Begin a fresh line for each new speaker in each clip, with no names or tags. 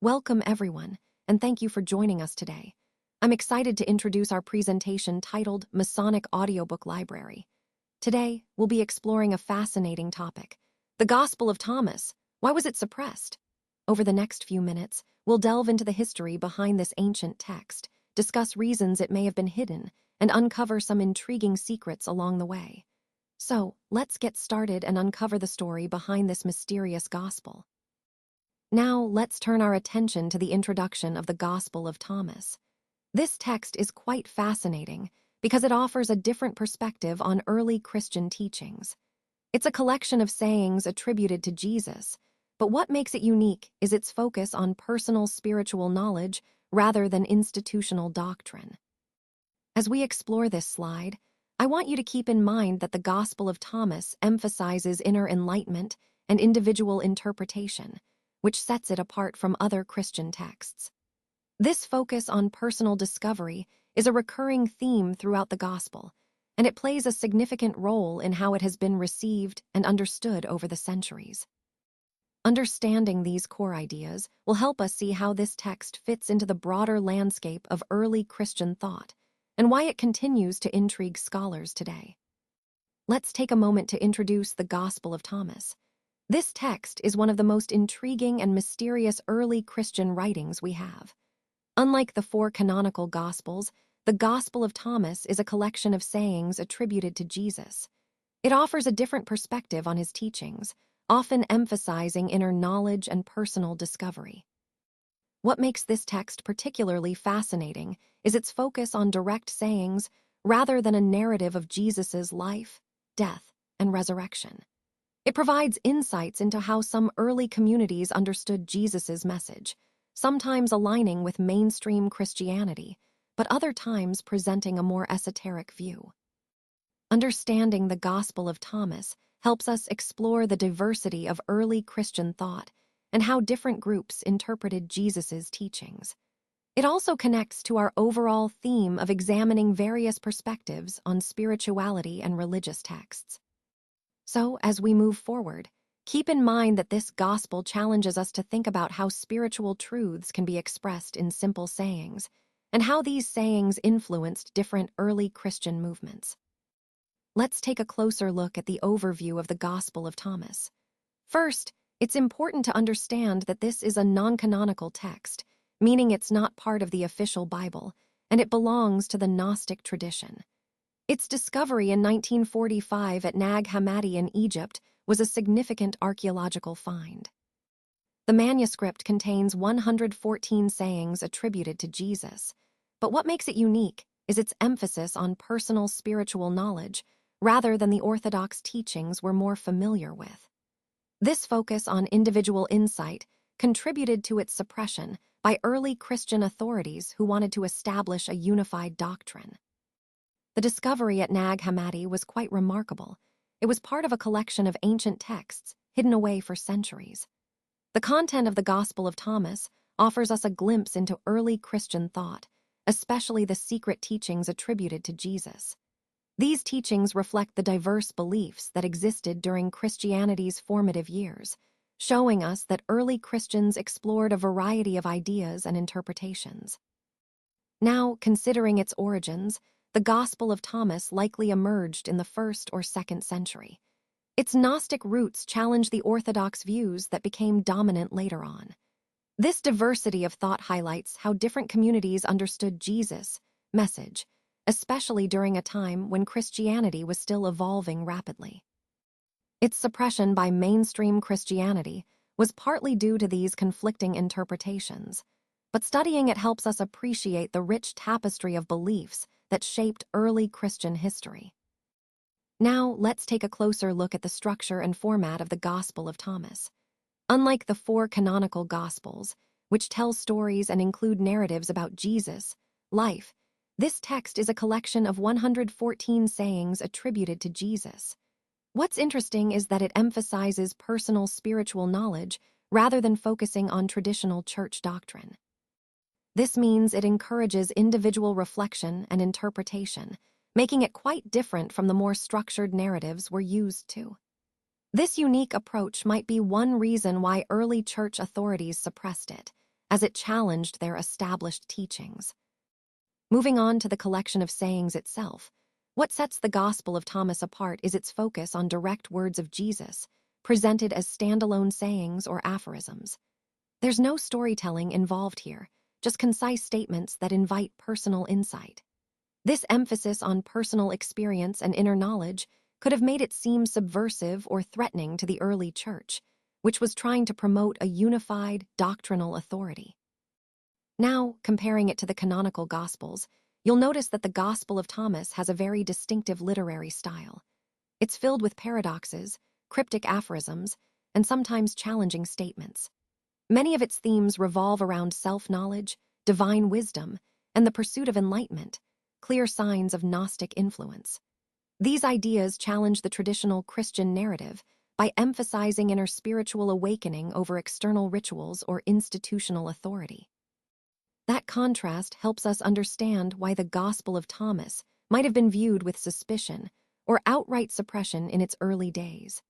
Welcome, everyone, and thank you for joining us today. I'm excited to introduce our presentation titled Masonic Audiobook Library. Today, we'll be exploring a fascinating topic, the Gospel of Thomas. Why was it suppressed? Over the next few minutes, we'll delve into the history behind this ancient text, discuss reasons it may have been hidden, and uncover some intriguing secrets along the way. So, let's get started and uncover the story behind this mysterious gospel. Now, let's turn our attention to the introduction of the Gospel of Thomas. This text is quite fascinating because it offers a different perspective on early Christian teachings. It's a collection of sayings attributed to Jesus, but what makes it unique is its focus on personal spiritual knowledge rather than institutional doctrine. As we explore this slide, I want you to keep in mind that the Gospel of Thomas emphasizes inner enlightenment and individual interpretation, which sets it apart from other Christian texts. This focus on personal discovery is a recurring theme throughout the Gospel, and it plays a significant role in how it has been received and understood over the centuries. Understanding these core ideas will help us see how this text fits into the broader landscape of early Christian thought and why it continues to intrigue scholars today. Let's take a moment to introduce the Gospel of Thomas. This text is one of the most intriguing and mysterious early Christian writings we have. Unlike the four canonical Gospels, the Gospel of Thomas is a collection of sayings attributed to Jesus. It offers a different perspective on his teachings, often emphasizing inner knowledge and personal discovery. What makes this text particularly fascinating is its focus on direct sayings rather than a narrative of Jesus' life, death, and resurrection. It provides insights into how some early communities understood Jesus' message, sometimes aligning with mainstream Christianity, but other times presenting a more esoteric view. Understanding the Gospel of Thomas helps us explore the diversity of early Christian thought and how different groups interpreted Jesus' teachings. It also connects to our overall theme of examining various perspectives on spirituality and religious texts. So, as we move forward, keep in mind that this gospel challenges us to think about how spiritual truths can be expressed in simple sayings, and how these sayings influenced different early Christian movements. Let's take a closer look at the overview of the Gospel of Thomas. First, it's important to understand that this is a non-canonical text, meaning it's not part of the official Bible, and it belongs to the Gnostic tradition. Its discovery in 1945 at Nag Hammadi in Egypt was a significant archaeological find. The manuscript contains 114 sayings attributed to Jesus, but what makes it unique is its emphasis on personal spiritual knowledge rather than the orthodox teachings we're more familiar with. This focus on individual insight contributed to its suppression by early Christian authorities who wanted to establish a unified doctrine. The discovery at Nag Hammadi was quite remarkable. It was part of a collection of ancient texts hidden away for centuries. The content of the Gospel of Thomas offers us a glimpse into early Christian thought, especially the secret teachings attributed to Jesus. These teachings reflect the diverse beliefs that existed during Christianity's formative years, showing us that early Christians explored a variety of ideas and interpretations. Now, considering its origins, the Gospel of Thomas likely emerged in the 1st or 2nd century. Its Gnostic roots challenge the orthodox views that became dominant later on. This diversity of thought highlights how different communities understood Jesus' message, especially during a time when Christianity was still evolving rapidly. Its suppression by mainstream Christianity was partly due to these conflicting interpretations, but studying it helps us appreciate the rich tapestry of beliefs that shaped early Christian history. Now, let's take a closer look at the structure and format of the Gospel of Thomas. Unlike the four canonical Gospels, which tell stories and include narratives about Jesus' life, this text is a collection of 114 sayings attributed to Jesus. What's interesting is that it emphasizes personal spiritual knowledge rather than focusing on traditional church doctrine. This means it encourages individual reflection and interpretation, making it quite different from the more structured narratives we're used to. This unique approach might be one reason why early church authorities suppressed it, as it challenged their established teachings. Moving on to the collection of sayings itself, what sets the Gospel of Thomas apart is its focus on direct words of Jesus, presented as standalone sayings or aphorisms. There's no storytelling involved here, just concise statements that invite personal insight. This emphasis on personal experience and inner knowledge could have made it seem subversive or threatening to the early church, which was trying to promote a unified doctrinal authority. Now, comparing it to the canonical Gospels, you'll notice that the Gospel of Thomas has a very distinctive literary style. It's filled with paradoxes, cryptic aphorisms, and sometimes challenging statements. Many of its themes revolve around self-knowledge, divine wisdom, and the pursuit of enlightenment, clear signs of Gnostic influence. These ideas challenge the traditional Christian narrative by emphasizing inner spiritual awakening over external rituals or institutional authority. That contrast helps us understand why the Gospel of Thomas might have been viewed with suspicion or outright suppression in its early days.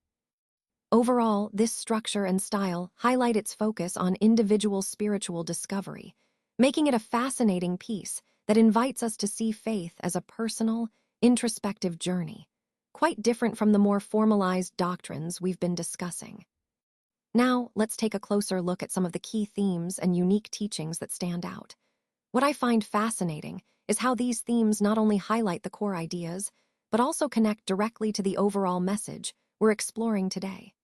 Overall, this structure and style highlight its focus on individual spiritual discovery, making it a fascinating piece that invites us to see faith as a personal, introspective journey, quite different from the more formalized doctrines we've been discussing. Now, let's take a closer look at some of the key themes and unique teachings that stand out. What I find fascinating is how these themes not only highlight the core ideas, but also connect directly to the overall message we're exploring today.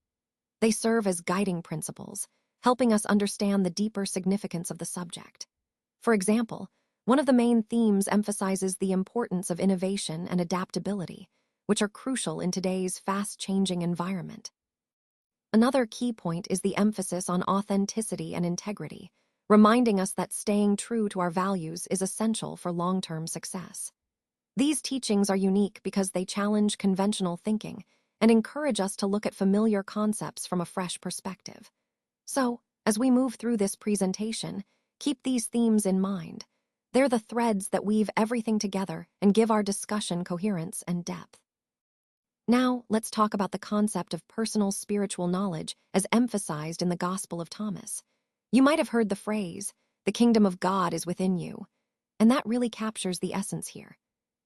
They serve as guiding principles, helping us understand the deeper significance of the subject. For example, one of the main themes emphasizes the importance of innovation and adaptability, which are crucial in today's fast-changing environment. Another key point is the emphasis on authenticity and integrity, reminding us that staying true to our values is essential for long-term success. These teachings are unique because they challenge conventional thinking and encourage us to look at familiar concepts from a fresh perspective. So, as we move through this presentation, keep these themes in mind. They're the threads that weave everything together and give our discussion coherence and depth. Now, let's talk about the concept of personal spiritual knowledge as emphasized in the Gospel of Thomas. You might have heard the phrase, "The kingdom of God is within you," and that really captures the essence here.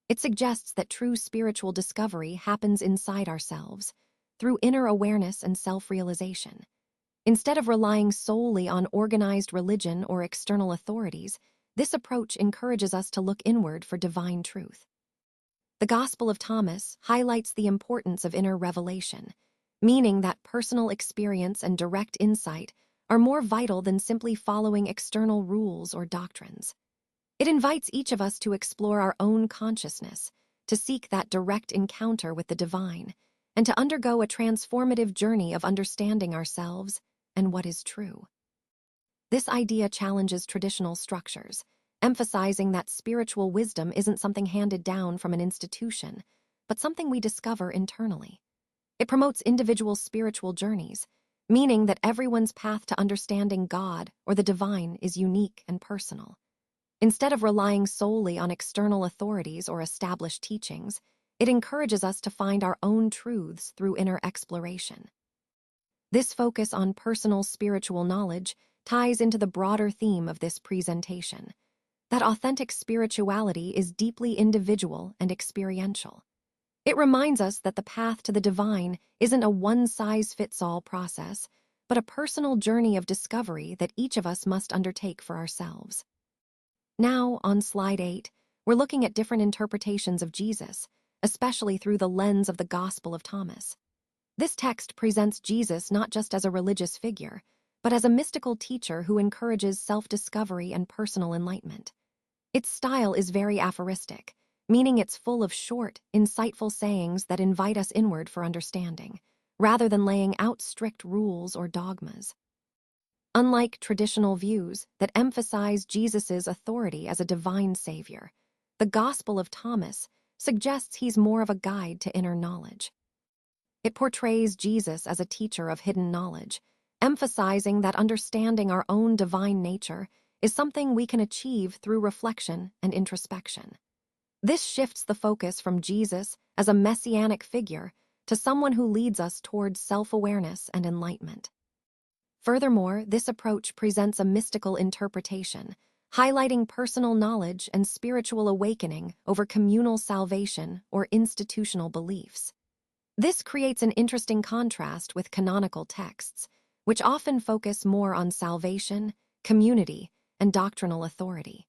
It suggests that true spiritual discovery happens inside ourselves, through inner awareness and self-realization. Instead of relying solely on organized religion or external authorities, this approach encourages us to look inward for divine truth. The Gospel of Thomas highlights the importance of inner revelation, meaning that personal experience and direct insight are more vital than simply following external rules or doctrines. It invites each of us to explore our own consciousness, to seek that direct encounter with the divine, and to undergo a transformative journey of understanding ourselves and what is true. This idea challenges traditional structures, emphasizing that spiritual wisdom isn't something handed down from an institution, but something we discover internally. It promotes individual spiritual journeys, meaning that everyone's path to understanding God or the divine is unique and personal. Instead of relying solely on external authorities or established teachings, it encourages us to find our own truths through inner exploration. This focus on personal spiritual knowledge ties into the broader theme of this presentation, that authentic spirituality is deeply individual and experiential. It reminds us that the path to the divine isn't a one-size-fits-all process, but a personal journey of discovery that each of us must undertake for ourselves. Now, on slide 8, we're looking at different interpretations of Jesus, especially through the lens of the Gospel of Thomas. This text presents Jesus not just as a religious figure, but as a mystical teacher who encourages self-discovery and personal enlightenment. Its style is very aphoristic, meaning it's full of short, insightful sayings that invite us inward for understanding, rather than laying out strict rules or dogmas. Unlike traditional views that emphasize Jesus' authority as a divine savior, the Gospel of Thomas suggests he's more of a guide to inner knowledge. It portrays Jesus as a teacher of hidden knowledge, emphasizing that understanding our own divine nature is something we can achieve through reflection and introspection. This shifts the focus from Jesus as a messianic figure to someone who leads us towards self-awareness and enlightenment. Furthermore, this approach presents a mystical interpretation, highlighting personal knowledge and spiritual awakening over communal salvation or institutional beliefs. This creates an interesting contrast with canonical texts, which often focus more on salvation, community, and doctrinal authority.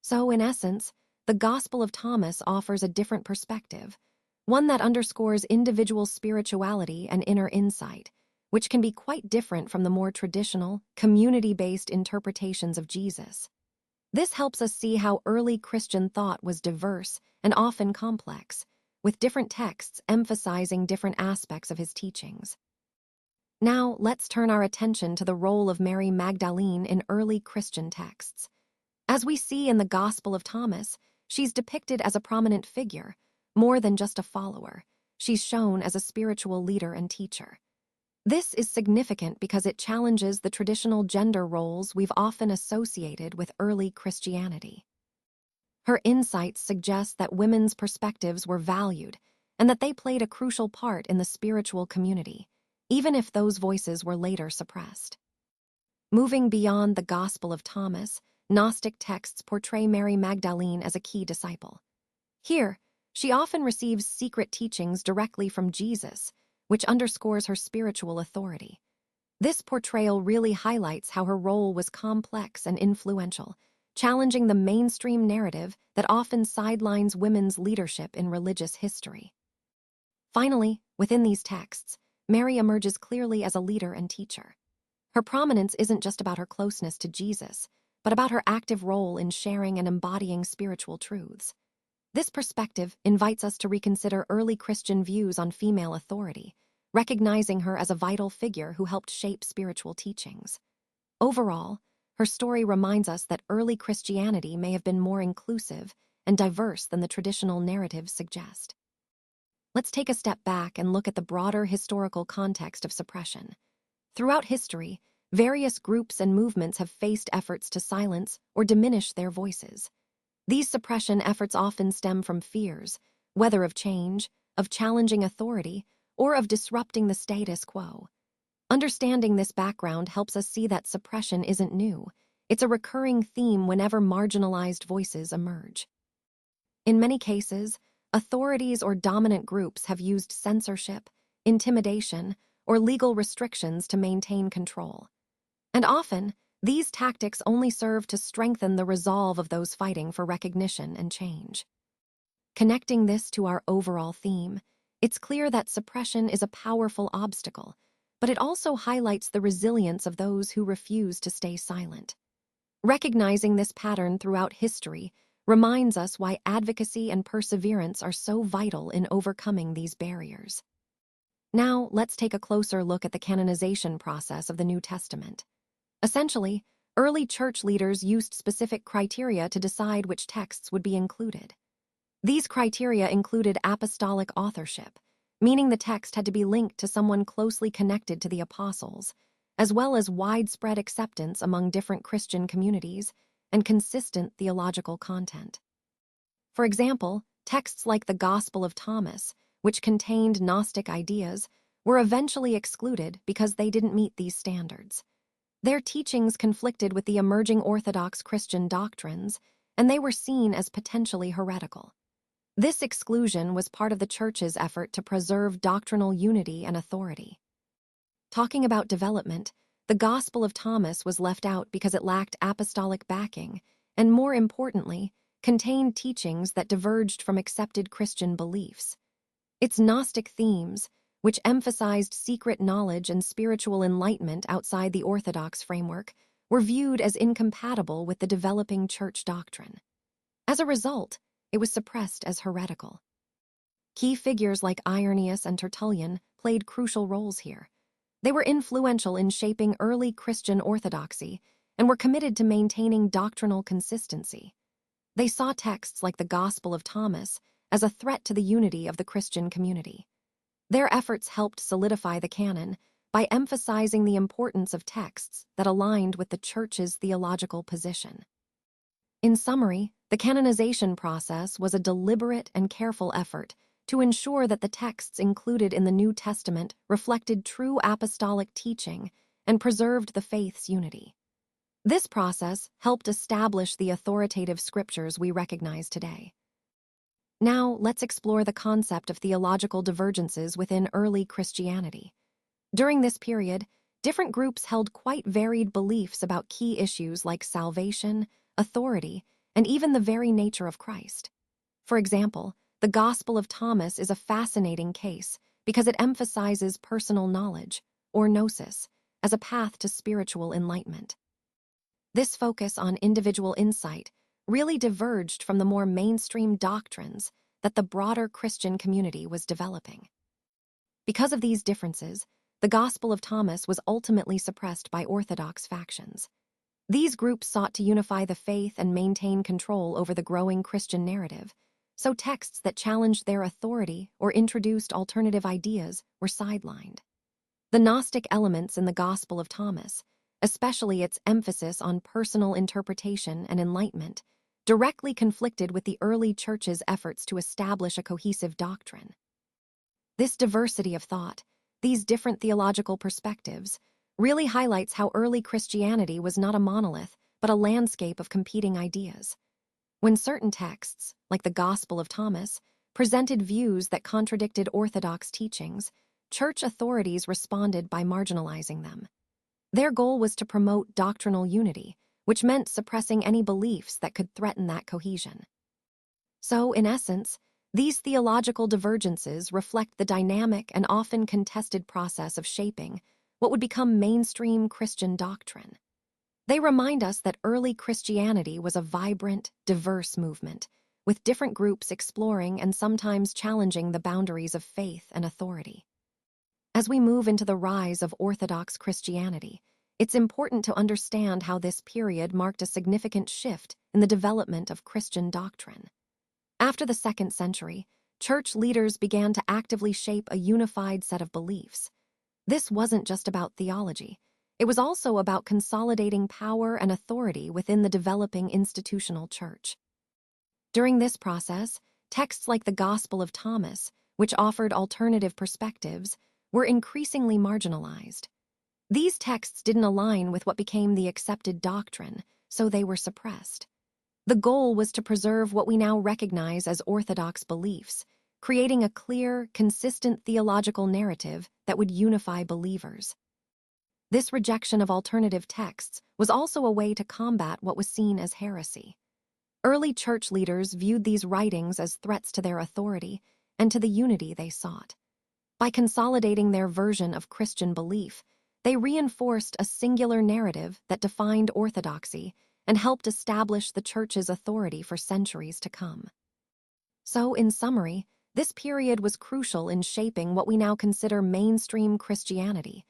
So, in essence, the Gospel of Thomas offers a different perspective, one that underscores individual spirituality and inner insight, which can be quite different from the more traditional, community-based interpretations of Jesus. This helps us see how early Christian thought was diverse and often complex, with different texts emphasizing different aspects of his teachings. Now, let's turn our attention to the role of Mary Magdalene in early Christian texts. As we see in the Gospel of Thomas, she's depicted as a prominent figure, more than just a follower. She's shown as a spiritual leader and teacher. This is significant because it challenges the traditional gender roles we've often associated with early Christianity. Her insights suggest that women's perspectives were valued and that they played a crucial part in the spiritual community, even if those voices were later suppressed. Moving beyond the Gospel of Thomas, Gnostic texts portray Mary Magdalene as a key disciple. Here, she often receives secret teachings directly from Jesus, which underscores her spiritual authority. This portrayal really highlights how her role was complex and influential, challenging the mainstream narrative that often sidelines women's leadership in religious history. Finally, within these texts, Mary emerges clearly as a leader and teacher. Her prominence isn't just about her closeness to Jesus, but about her active role in sharing and embodying spiritual truths. This perspective invites us to reconsider early Christian views on female authority, recognizing her as a vital figure who helped shape spiritual teachings. Overall, her story reminds us that early Christianity may have been more inclusive and diverse than the traditional narratives suggest. Let's take a step back and look at the broader historical context of suppression. Throughout history, various groups and movements have faced efforts to silence or diminish their voices. These suppression efforts often stem from fears, whether of change, of challenging authority, or of disrupting the status quo. Understanding this background helps us see that suppression isn't new. It's a recurring theme whenever marginalized voices emerge. In many cases, authorities or dominant groups have used censorship, intimidation, or legal restrictions to maintain control. And often, these tactics only serve to strengthen the resolve of those fighting for recognition and change. Connecting this to our overall theme, it's clear that suppression is a powerful obstacle, but it also highlights the resilience of those who refuse to stay silent. Recognizing this pattern throughout history reminds us why advocacy and perseverance are so vital in overcoming these barriers. Now, let's take a closer look at the canonization process of the New Testament. Essentially, early church leaders used specific criteria to decide which texts would be included. These criteria included apostolic authorship, meaning the text had to be linked to someone closely connected to the apostles, as well as widespread acceptance among different Christian communities and consistent theological content. For example, texts like the Gospel of Thomas, which contained Gnostic ideas, were eventually excluded because they didn't meet these standards. Their teachings conflicted with the emerging Orthodox Christian doctrines, and they were seen as potentially heretical. This exclusion was part of the Church's effort to preserve doctrinal unity and authority. Talking about development, the Gospel of Thomas was left out because it lacked apostolic backing and, more importantly, contained teachings that diverged from accepted Christian beliefs. Its Gnostic themes, which emphasized secret knowledge and spiritual enlightenment outside the Orthodox framework, were viewed as incompatible with the developing church doctrine. As a result, it was suppressed as heretical. Key figures like Irenaeus and Tertullian played crucial roles here. They were influential in shaping early Christian orthodoxy and were committed to maintaining doctrinal consistency. They saw texts like the Gospel of Thomas as a threat to the unity of the Christian community. Their efforts helped solidify the canon by emphasizing the importance of texts that aligned with the Church's theological position. In summary, the canonization process was a deliberate and careful effort to ensure that the texts included in the New Testament reflected true apostolic teaching and preserved the faith's unity. This process helped establish the authoritative scriptures we recognize today. Now, let's explore the concept of theological divergences within early Christianity. During this period, different groups held quite varied beliefs about key issues like salvation, authority, and even the very nature of Christ. For example, the Gospel of Thomas is a fascinating case because it emphasizes personal knowledge, or gnosis, as a path to spiritual enlightenment. This focus on individual insight really diverged from the more mainstream doctrines that the broader Christian community was developing. Because of these differences, the Gospel of Thomas was ultimately suppressed by Orthodox factions. These groups sought to unify the faith and maintain control over the growing Christian narrative, so texts that challenged their authority or introduced alternative ideas were sidelined. The Gnostic elements in the Gospel of Thomas, especially its emphasis on personal interpretation and enlightenment, directly conflicted with the early church's efforts to establish a cohesive doctrine. This diversity of thought, these different theological perspectives, really highlights how early Christianity was not a monolith, but a landscape of competing ideas. When certain texts, like the Gospel of Thomas, presented views that contradicted Orthodox teachings, church authorities responded by marginalizing them. Their goal was to promote doctrinal unity, which meant suppressing any beliefs that could threaten that cohesion. So, in essence, these theological divergences reflect the dynamic and often contested process of shaping what would become mainstream Christian doctrine. They remind us that early Christianity was a vibrant, diverse movement, with different groups exploring and sometimes challenging the boundaries of faith and authority. As we move into the rise of Orthodox Christianity, it's important to understand how this period marked a significant shift in the development of Christian doctrine. After the 2nd century, church leaders began to actively shape a unified set of beliefs. This wasn't just about theology. It was also about consolidating power and authority within the developing institutional church. During this process, texts like the Gospel of Thomas, which offered alternative perspectives, were increasingly marginalized. These texts didn't align with what became the accepted doctrine, so they were suppressed. The goal was to preserve what we now recognize as orthodox beliefs, creating a clear, consistent theological narrative that would unify believers. This rejection of alternative texts was also a way to combat what was seen as heresy. Early church leaders viewed these writings as threats to their authority and to the unity they sought. By consolidating their version of Christian belief, they reinforced a singular narrative that defined orthodoxy and helped establish the church's authority for centuries to come. So, in summary, this period was crucial in shaping what we now consider mainstream Christianity.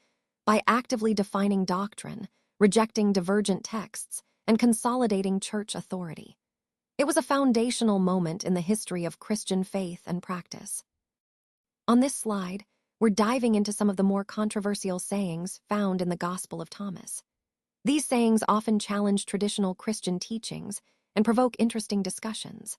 By actively defining doctrine, rejecting divergent texts, and consolidating church authority. It was a foundational moment in the history of Christian faith and practice. On this slide, we're diving into some of the more controversial sayings found in the Gospel of Thomas. These sayings often challenge traditional Christian teachings and provoke interesting discussions.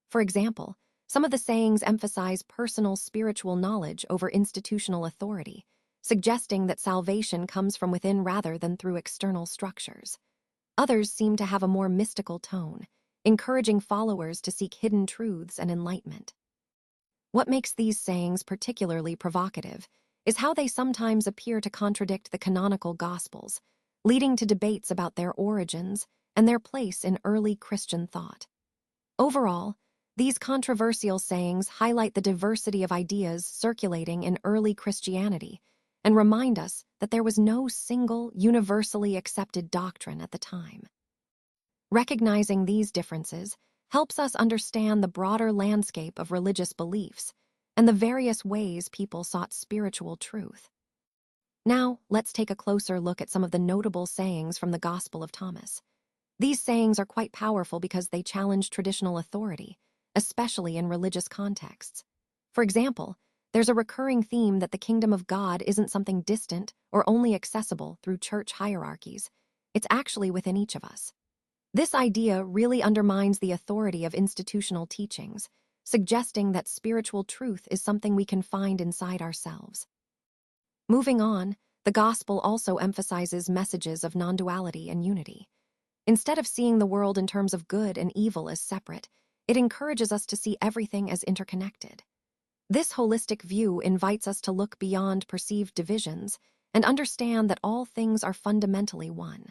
For example, some of the sayings emphasize personal spiritual knowledge over institutional authority, suggesting that salvation comes from within rather than through external structures. Others seem to have a more mystical tone, encouraging followers to seek hidden truths and enlightenment. What makes these sayings particularly provocative is how they sometimes appear to contradict the canonical Gospels, leading to debates about their origins and their place in early Christian thought. Overall, these controversial sayings highlight the diversity of ideas circulating in early Christianity and remind us that there was no single, universally accepted doctrine at the time. Recognizing these differences helps us understand the broader landscape of religious beliefs and the various ways people sought spiritual truth. Now, let's take a closer look at some of the notable sayings from the Gospel of Thomas. These sayings are quite powerful because they challenge traditional authority, especially in religious contexts. For example, there's a recurring theme that the kingdom of God isn't something distant or only accessible through church hierarchies. It's actually within each of us. This idea really undermines the authority of institutional teachings, suggesting that spiritual truth is something we can find inside ourselves. Moving on, the Gospel also emphasizes messages of non-duality and unity. Instead of seeing the world in terms of good and evil as separate, it encourages us to see everything as interconnected. This holistic view invites us to look beyond perceived divisions and understand that all things are fundamentally one.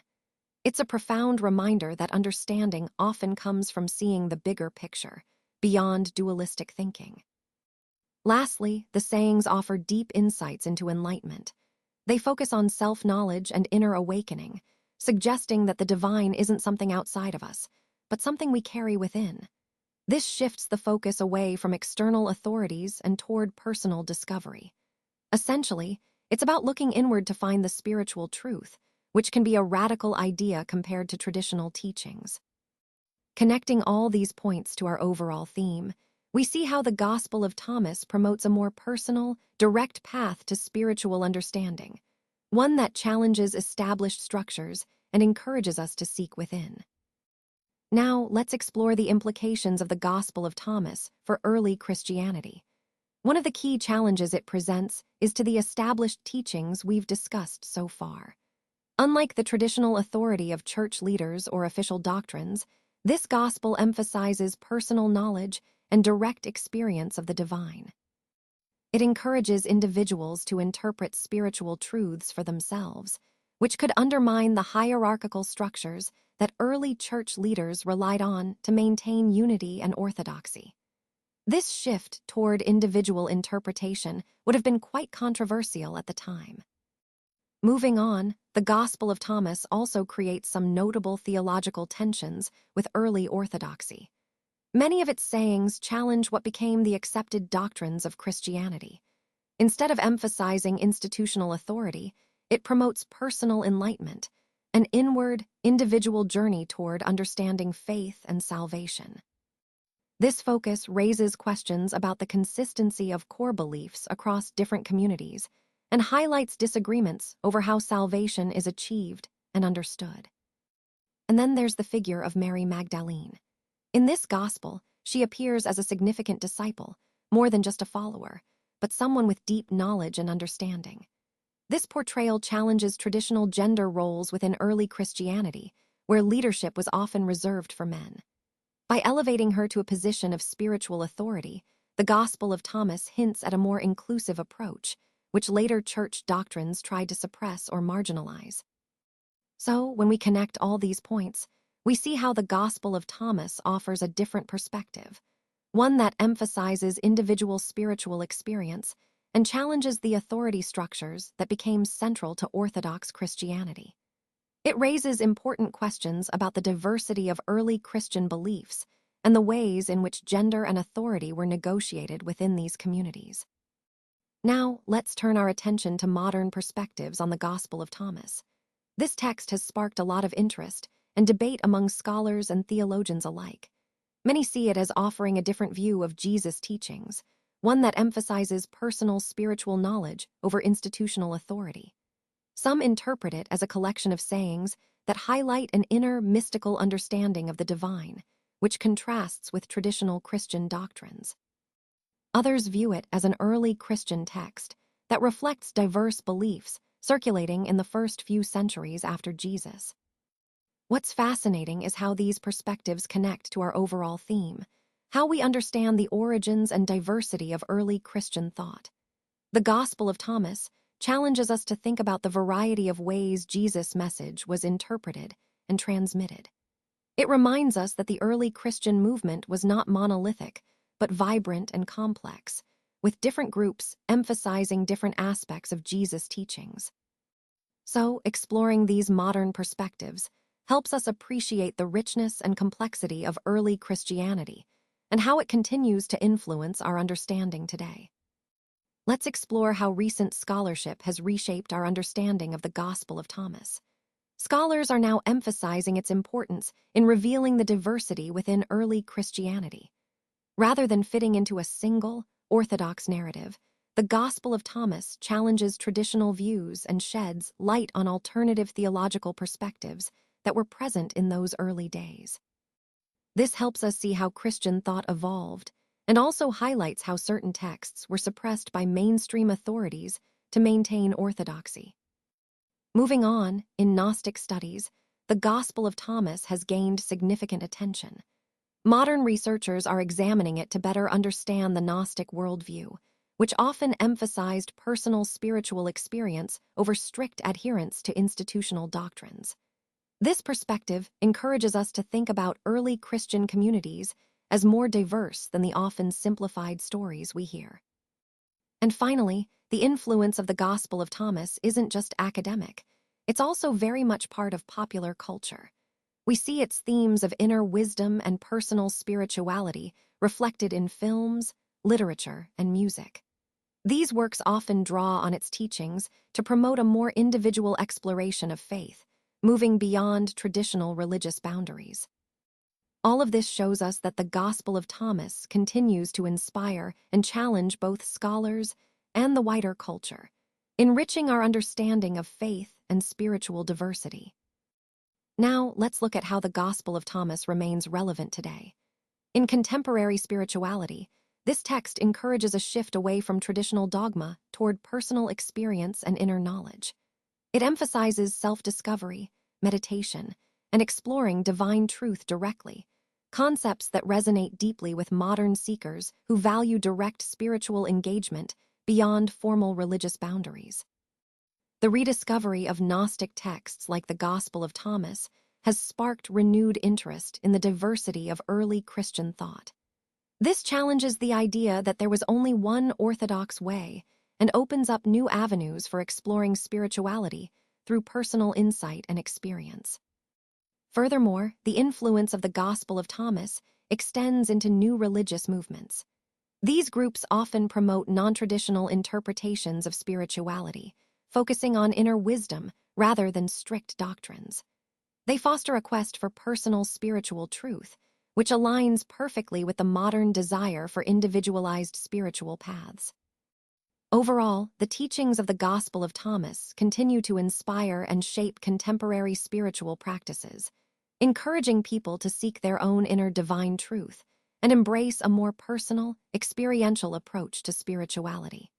It's a profound reminder that understanding often comes from seeing the bigger picture, beyond dualistic thinking. Lastly, the sayings offer deep insights into enlightenment. They focus on self-knowledge and inner awakening, suggesting that the divine isn't something outside of us, but something we carry within. This shifts the focus away from external authorities and toward personal discovery. Essentially, it's about looking inward to find the spiritual truth, which can be a radical idea compared to traditional teachings. Connecting all these points to our overall theme, we see how the Gospel of Thomas promotes a more personal, direct path to spiritual understanding, one that challenges established structures and encourages us to seek within. Now, let's explore the implications of the Gospel of Thomas for early Christianity. One of the key challenges it presents is to the established teachings we've discussed so far. Unlike the traditional authority of church leaders or official doctrines, this gospel emphasizes personal knowledge and direct experience of the divine. It encourages individuals to interpret spiritual truths for themselves, which could undermine the hierarchical structures that early church leaders relied on to maintain unity and orthodoxy. This shift toward individual interpretation would have been quite controversial at the time. Moving on, the Gospel of Thomas also creates some notable theological tensions with early orthodoxy. Many of its sayings challenge what became the accepted doctrines of Christianity. Instead of emphasizing institutional authority, it promotes personal enlightenment, an inward, individual journey toward understanding faith and salvation. This focus raises questions about the consistency of core beliefs across different communities and highlights disagreements over how salvation is achieved and understood. And then there's the figure of Mary Magdalene. In this gospel, she appears as a significant disciple, more than just a follower, but someone with deep knowledge and understanding. This portrayal challenges traditional gender roles within early Christianity, where leadership was often reserved for men. By elevating her to a position of spiritual authority, the Gospel of Thomas hints at a more inclusive approach, which later church doctrines tried to suppress or marginalize. So, when we connect all these points, we see how the Gospel of Thomas offers a different perspective, one that emphasizes individual spiritual experience and challenges the authority structures that became central to Orthodox Christianity. It raises important questions about the diversity of early Christian beliefs and the ways in which gender and authority were negotiated within these communities. Now, let's turn our attention to modern perspectives on the Gospel of Thomas. This text has sparked a lot of interest and debate among scholars and theologians alike. Many see it as offering a different view of Jesus' teachings, one that emphasizes personal spiritual knowledge over institutional authority. Some interpret it as a collection of sayings that highlight an inner mystical understanding of the divine, which contrasts with traditional Christian doctrines. Others view it as an early Christian text that reflects diverse beliefs circulating in the first few centuries after Jesus. What's fascinating is how these perspectives connect to our overall theme, how we understand the origins and diversity of early Christian thought. The Gospel of Thomas challenges us to think about the variety of ways Jesus' message was interpreted and transmitted. It reminds us that the early Christian movement was not monolithic, but vibrant and complex, with different groups emphasizing different aspects of Jesus' teachings. So, exploring these modern perspectives helps us appreciate the richness and complexity of early Christianity and how it continues to influence our understanding today. Let's explore how recent scholarship has reshaped our understanding of the Gospel of Thomas. Scholars are now emphasizing its importance in revealing the diversity within early Christianity. Rather than fitting into a single, orthodox narrative, the Gospel of Thomas challenges traditional views and sheds light on alternative theological perspectives that were present in those early days. This helps us see how Christian thought evolved and also highlights how certain texts were suppressed by mainstream authorities to maintain orthodoxy. Moving on, in Gnostic studies, the Gospel of Thomas has gained significant attention. Modern researchers are examining it to better understand the Gnostic worldview, which often emphasized personal spiritual experience over strict adherence to institutional doctrines. This perspective encourages us to think about early Christian communities as more diverse than the often simplified stories we hear. And finally, the influence of the Gospel of Thomas isn't just academic, it's also very much part of popular culture. We see its themes of inner wisdom and personal spirituality reflected in films, literature, and music. These works often draw on its teachings to promote a more individual exploration of faith, moving beyond traditional religious boundaries. All of this shows us that the Gospel of Thomas continues to inspire and challenge both scholars and the wider culture, enriching our understanding of faith and spiritual diversity. Now, let's look at how the Gospel of Thomas remains relevant today. In contemporary spirituality, this text encourages a shift away from traditional dogma toward personal experience and inner knowledge. It emphasizes self-discovery, meditation, and exploring divine truth directly, concepts that resonate deeply with modern seekers who value direct spiritual engagement beyond formal religious boundaries. The rediscovery of Gnostic texts like the Gospel of Thomas has sparked renewed interest in the diversity of early Christian thought. This challenges the idea that there was only one orthodox way and opens up new avenues for exploring spirituality through personal insight and experience. Furthermore, the influence of the Gospel of Thomas extends into new religious movements. These groups often promote non-traditional interpretations of spirituality, focusing on inner wisdom rather than strict doctrines. They foster a quest for personal spiritual truth, which aligns perfectly with the modern desire for individualized spiritual paths. Overall, the teachings of the Gospel of Thomas continue to inspire and shape contemporary spiritual practices, encouraging people to seek their own inner divine truth and embrace a more personal, experiential approach to spirituality.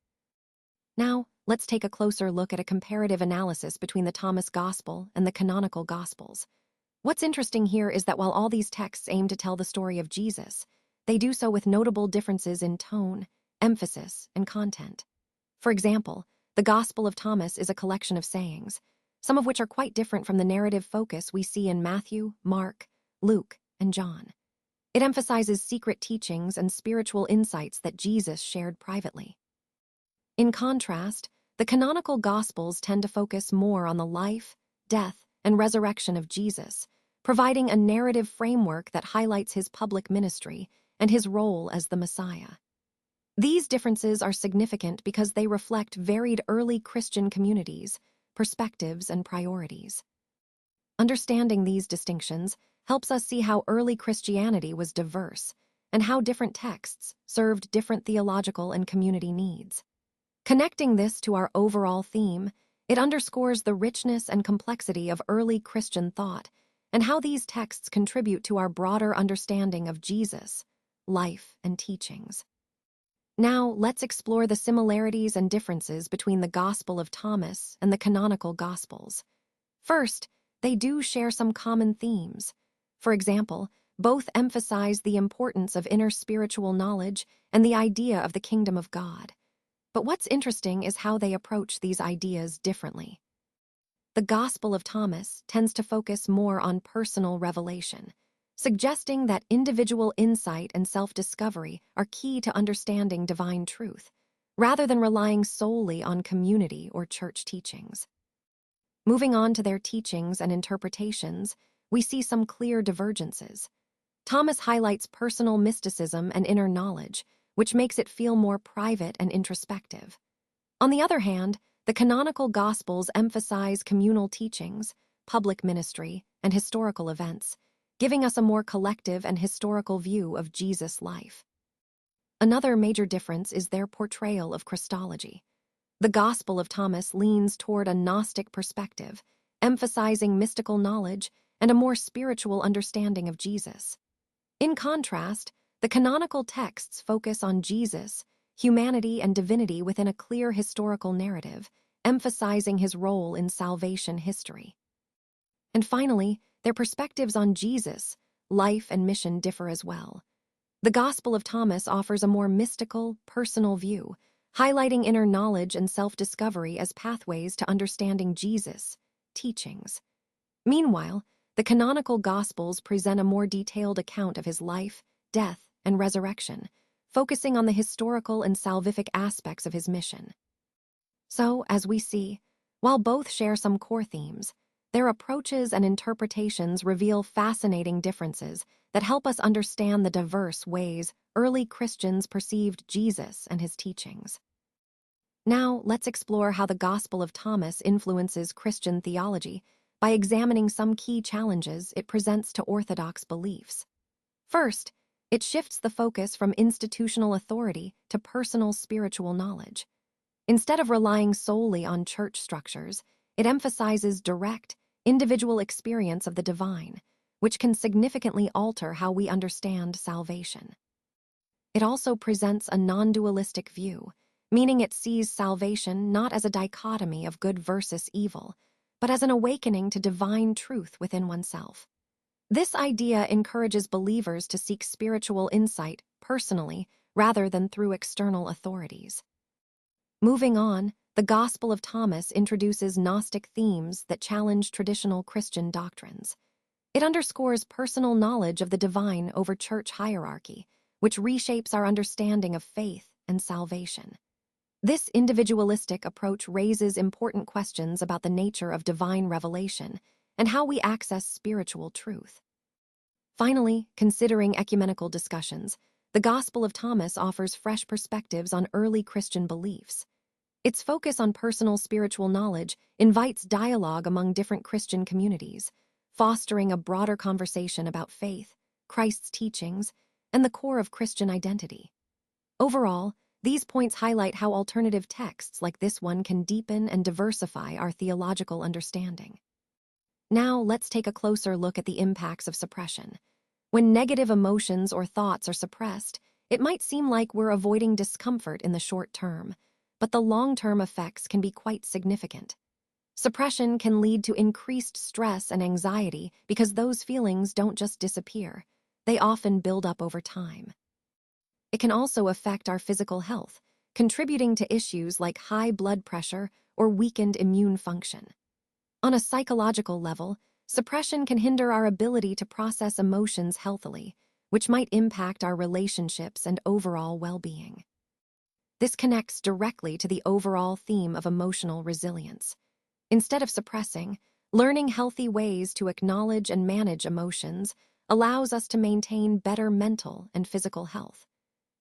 Now, let's take a closer look at a comparative analysis between the Thomas Gospel and the canonical Gospels. What's interesting here is that while all these texts aim to tell the story of Jesus, they do so with notable differences in tone, emphasis, and content. For example, the Gospel of Thomas is a collection of sayings, some of which are quite different from the narrative focus we see in Matthew, Mark, Luke, and John. It emphasizes secret teachings and spiritual insights that Jesus shared privately. In contrast, the canonical Gospels tend to focus more on the life, death, and resurrection of Jesus, providing a narrative framework that highlights his public ministry and his role as the Messiah. These differences are significant because they reflect varied early Christian communities, perspectives, and priorities. Understanding these distinctions helps us see how early Christianity was diverse and how different texts served different theological and community needs. Connecting this to our overall theme, it underscores the richness and complexity of early Christian thought and how these texts contribute to our broader understanding of Jesus, life, and teachings. Now, let's explore the similarities and differences between the Gospel of Thomas and the canonical Gospels. First, they do share some common themes. For example, both emphasize the importance of inner spiritual knowledge and the idea of the kingdom of God. But what's interesting is how they approach these ideas differently. The Gospel of Thomas tends to focus more on personal revelation, suggesting that individual insight and self-discovery are key to understanding divine truth, rather than relying solely on community or church teachings. Moving on to their teachings and interpretations, we see some clear divergences. Thomas highlights personal mysticism and inner knowledge, which makes it feel more private and introspective. On the other hand, the canonical Gospels emphasize communal teachings, public ministry, and historical events, giving us a more collective and historical view of Jesus' life. Another major difference is their portrayal of Christology. The Gospel of Thomas leans toward a Gnostic perspective, emphasizing mystical knowledge and a more spiritual understanding of Jesus. In contrast, the canonical texts focus on Jesus, humanity, and divinity within a clear historical narrative, emphasizing his role in salvation history. And finally, their perspectives on Jesus' life and mission differ as well. The Gospel of Thomas offers a more mystical, personal view, highlighting inner knowledge and self-discovery as pathways to understanding Jesus' teachings. Meanwhile, the canonical Gospels present a more detailed account of his life, death, and resurrection, focusing on the historical and salvific aspects of his mission. So, as we see, while both share some core themes, their approaches and interpretations reveal fascinating differences that help us understand the diverse ways early Christians perceived Jesus and his teachings. Now, let's explore how the Gospel of Thomas influences Christian theology by examining some key challenges it presents to orthodox beliefs. First, it shifts the focus from institutional authority to personal spiritual knowledge. Instead of relying solely on church structures, it emphasizes direct, individual experience of the divine, which can significantly alter how we understand salvation. It also presents a non-dualistic view, meaning it sees salvation not as a dichotomy of good versus evil, but as an awakening to divine truth within oneself. This idea encourages believers to seek spiritual insight personally rather than through external authorities. Moving on, the Gospel of Thomas introduces Gnostic themes that challenge traditional Christian doctrines. It underscores personal knowledge of the divine over church hierarchy, which reshapes our understanding of faith and salvation. This individualistic approach raises important questions about the nature of divine revelation and how we access spiritual truth. Finally, considering ecumenical discussions, the Gospel of Thomas offers fresh perspectives on early Christian beliefs. Its focus on personal spiritual knowledge invites dialogue among different Christian communities, fostering a broader conversation about faith, Christ's teachings, and the core of Christian identity. Overall, these points highlight how alternative texts like this one can deepen and diversify our theological understanding. Now, let's take a closer look at the impacts of suppression. When negative emotions or thoughts are suppressed, it might seem like we're avoiding discomfort in the short term, but the long-term effects can be quite significant. Suppression can lead to increased stress and anxiety because those feelings don't just disappear, they often build up over time. It can also affect our physical health, contributing to issues like high blood pressure or weakened immune function. On a psychological level, suppression can hinder our ability to process emotions healthily, which might impact our relationships and overall well-being. This connects directly to the overall theme of emotional resilience. Instead of suppressing, learning healthy ways to acknowledge and manage emotions allows us to maintain better mental and physical health.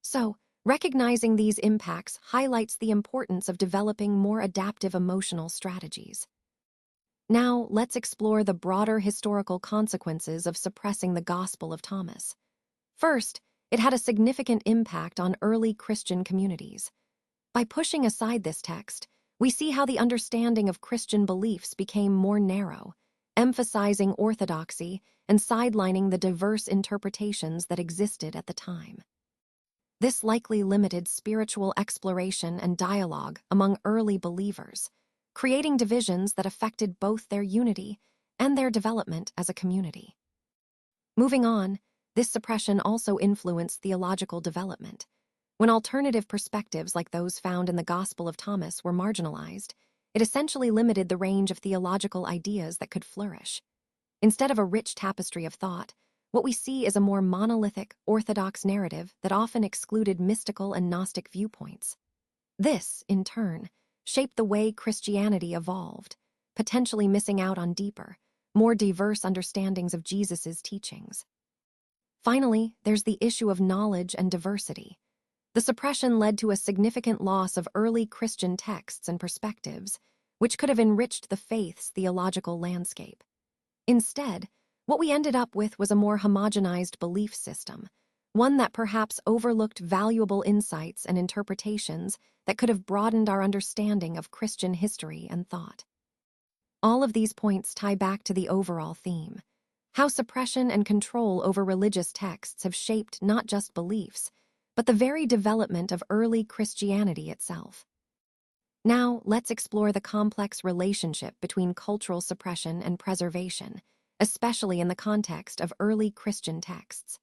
So, recognizing these impacts highlights the importance of developing more adaptive emotional strategies. Now, let's explore the broader historical consequences of suppressing the Gospel of Thomas. First, it had a significant impact on early Christian communities. By pushing aside this text, we see how the understanding of Christian beliefs became more narrow, emphasizing orthodoxy and sidelining the diverse interpretations that existed at the time. This likely limited spiritual exploration and dialogue among early believers, creating divisions that affected both their unity and their development as a community. Moving on, this suppression also influenced theological development. When alternative perspectives like those found in the Gospel of Thomas were marginalized, it essentially limited the range of theological ideas that could flourish. Instead of a rich tapestry of thought, what we see is a more monolithic, orthodox narrative that often excluded mystical and Gnostic viewpoints. This, in turn, shaped the way Christianity evolved, potentially missing out on deeper, more diverse understandings of Jesus' teachings. Finally, there's the issue of knowledge and diversity. The suppression led to a significant loss of early Christian texts and perspectives, which could have enriched the faith's theological landscape. Instead, what we ended up with was a more homogenized belief system, one that perhaps overlooked valuable insights and interpretations that could have broadened our understanding of Christian history and thought. All of these points tie back to the overall theme: how suppression and control over religious texts have shaped not just beliefs, but the very development of early Christianity itself. Now, let's explore the complex relationship between cultural suppression and preservation, especially in the context of early Christian texts.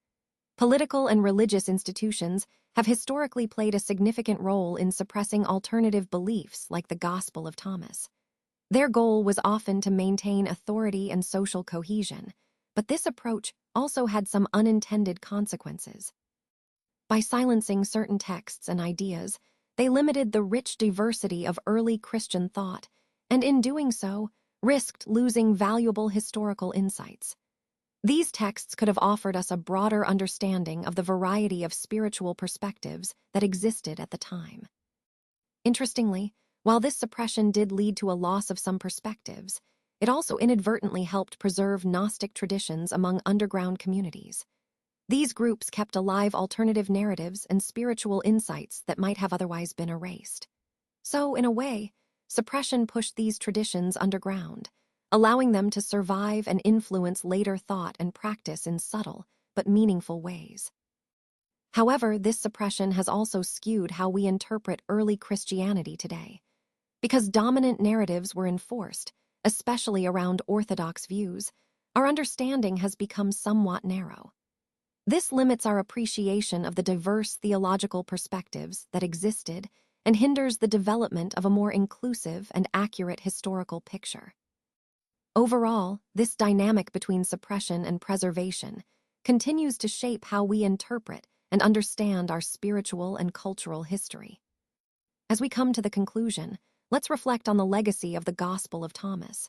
Political and religious institutions have historically played a significant role in suppressing alternative beliefs like the Gospel of Thomas. Their goal was often to maintain authority and social cohesion, but this approach also had some unintended consequences. By silencing certain texts and ideas, they limited the rich diversity of early Christian thought, and in doing so, risked losing valuable historical insights. These texts could have offered us a broader understanding of the variety of spiritual perspectives that existed at the time. Interestingly, while this suppression did lead to a loss of some perspectives, it also inadvertently helped preserve Gnostic traditions among underground communities. These groups kept alive alternative narratives and spiritual insights that might have otherwise been erased. So, in a way, suppression pushed these traditions underground, allowing them to survive and influence later thought and practice in subtle but meaningful ways. However, this suppression has also skewed how we interpret early Christianity today. Because dominant narratives were enforced, especially around orthodox views, our understanding has become somewhat narrow. This limits our appreciation of the diverse theological perspectives that existed and hinders the development of a more inclusive and accurate historical picture. Overall, this dynamic between suppression and preservation continues to shape how we interpret and understand our spiritual and cultural history. As we come to the conclusion, let's reflect on the legacy of the Gospel of Thomas.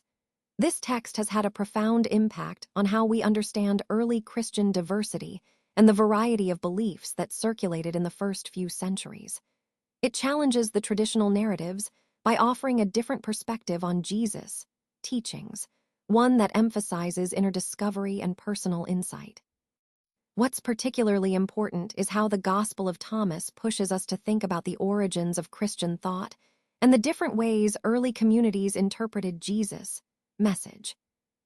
This text has had a profound impact on how we understand early Christian diversity and the variety of beliefs that circulated in the first few centuries. It challenges the traditional narratives by offering a different perspective on Jesus' teachings, one that emphasizes inner discovery and personal insight. What's particularly important is how the Gospel of Thomas pushes us to think about the origins of Christian thought and the different ways early communities interpreted Jesus' message.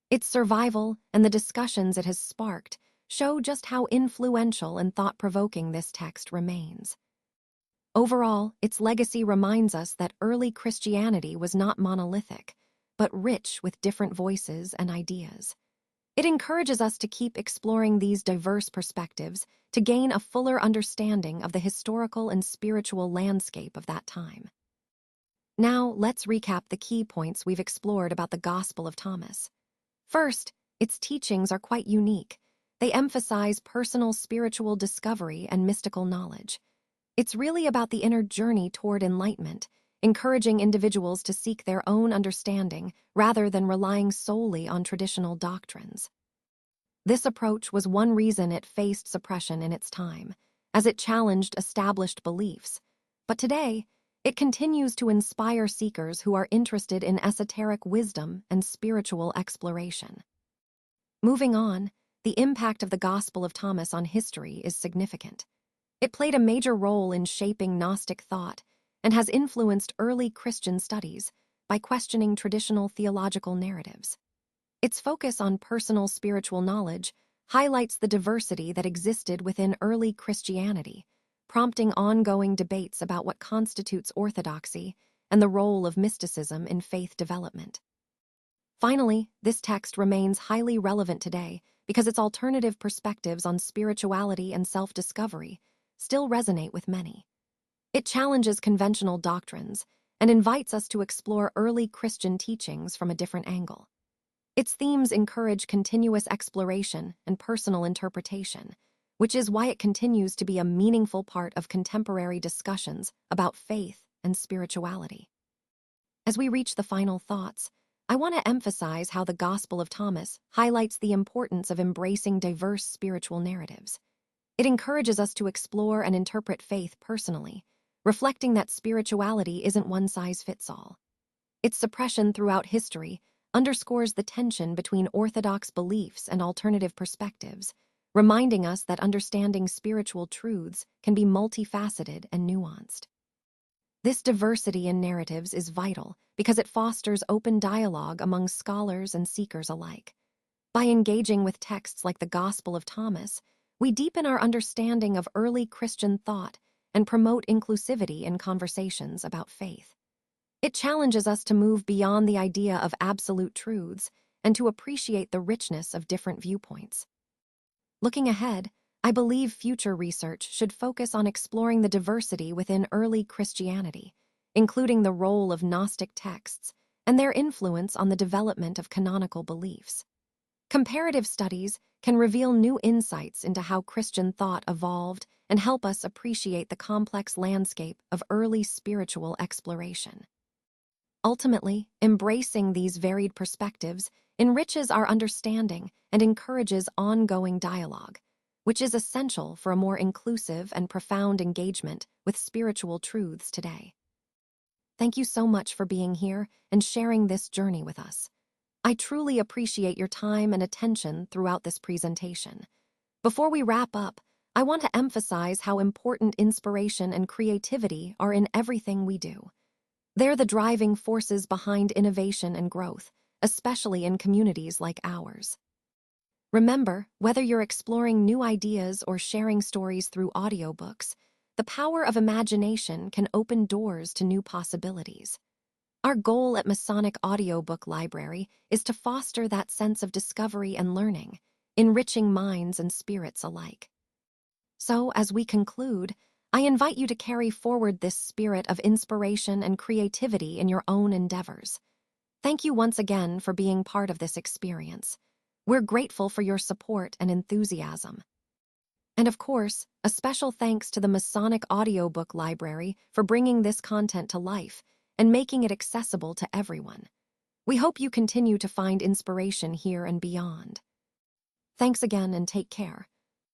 Its survival and the discussions it has sparked show just how influential and thought-provoking this text remains. Overall, its legacy reminds us that early Christianity was not monolithic, but rich with different voices and ideas. It encourages us to keep exploring these diverse perspectives to gain a fuller understanding of the historical and spiritual landscape of that time. Now, let's recap the key points we've explored about the Gospel of Thomas. First, its teachings are quite unique. They emphasize personal spiritual discovery and mystical knowledge. It's really about the inner journey toward enlightenment, encouraging individuals to seek their own understanding rather than relying solely on traditional doctrines. This approach was one reason it faced suppression in its time, as it challenged established beliefs. But today, it continues to inspire seekers who are interested in esoteric wisdom and spiritual exploration. Moving on, the impact of the Gospel of Thomas on history is significant. It played a major role in shaping Gnostic thought and has influenced early Christian studies by questioning traditional theological narratives. Its focus on personal spiritual knowledge highlights the diversity that existed within early Christianity, prompting ongoing debates about what constitutes orthodoxy and the role of mysticism in faith development. Finally, this text remains highly relevant today because its alternative perspectives on spirituality and self-discovery still resonate with many. It challenges conventional doctrines and invites us to explore early Christian teachings from a different angle. Its themes encourage continuous exploration and personal interpretation, which is why it continues to be a meaningful part of contemporary discussions about faith and spirituality. As we reach the final thoughts, I want to emphasize how the Gospel of Thomas highlights the importance of embracing diverse spiritual narratives. It encourages us to explore and interpret faith personally, reflecting that spirituality isn't one size fits all. Its suppression throughout history underscores the tension between orthodox beliefs and alternative perspectives, reminding us that understanding spiritual truths can be multifaceted and nuanced. This diversity in narratives is vital because it fosters open dialogue among scholars and seekers alike. By engaging with texts like the Gospel of Thomas, we deepen our understanding of early Christian thought and promote inclusivity in conversations about faith. It challenges us to move beyond the idea of absolute truths and to appreciate the richness of different viewpoints. Looking ahead, I believe future research should focus on exploring the diversity within early Christianity, including the role of Gnostic texts and their influence on the development of canonical beliefs. Comparative studies can reveal new insights into how Christian thought evolved and help us appreciate the complex landscape of early spiritual exploration. Ultimately, embracing these varied perspectives enriches our understanding and encourages ongoing dialogue, which is essential for a more inclusive and profound engagement with spiritual truths today. Thank you so much for being here and sharing this journey with us. I truly appreciate your time and attention throughout this presentation. Before we wrap up, I want to emphasize how important inspiration and creativity are in everything we do. They're the driving forces behind innovation and growth, especially in communities like ours. Remember, whether you're exploring new ideas or sharing stories through audiobooks, the power of imagination can open doors to new possibilities. Our goal at Masonic Audiobook Library is to foster that sense of discovery and learning, enriching minds and spirits alike. So, as we conclude, I invite you to carry forward this spirit of inspiration and creativity in your own endeavors. Thank you once again for being part of this experience. We're grateful for your support and enthusiasm. And of course, a special thanks to the Masonic Audiobook Library for bringing this content to life and making it accessible to everyone. We hope you continue to find inspiration here and beyond. Thanks again and take care.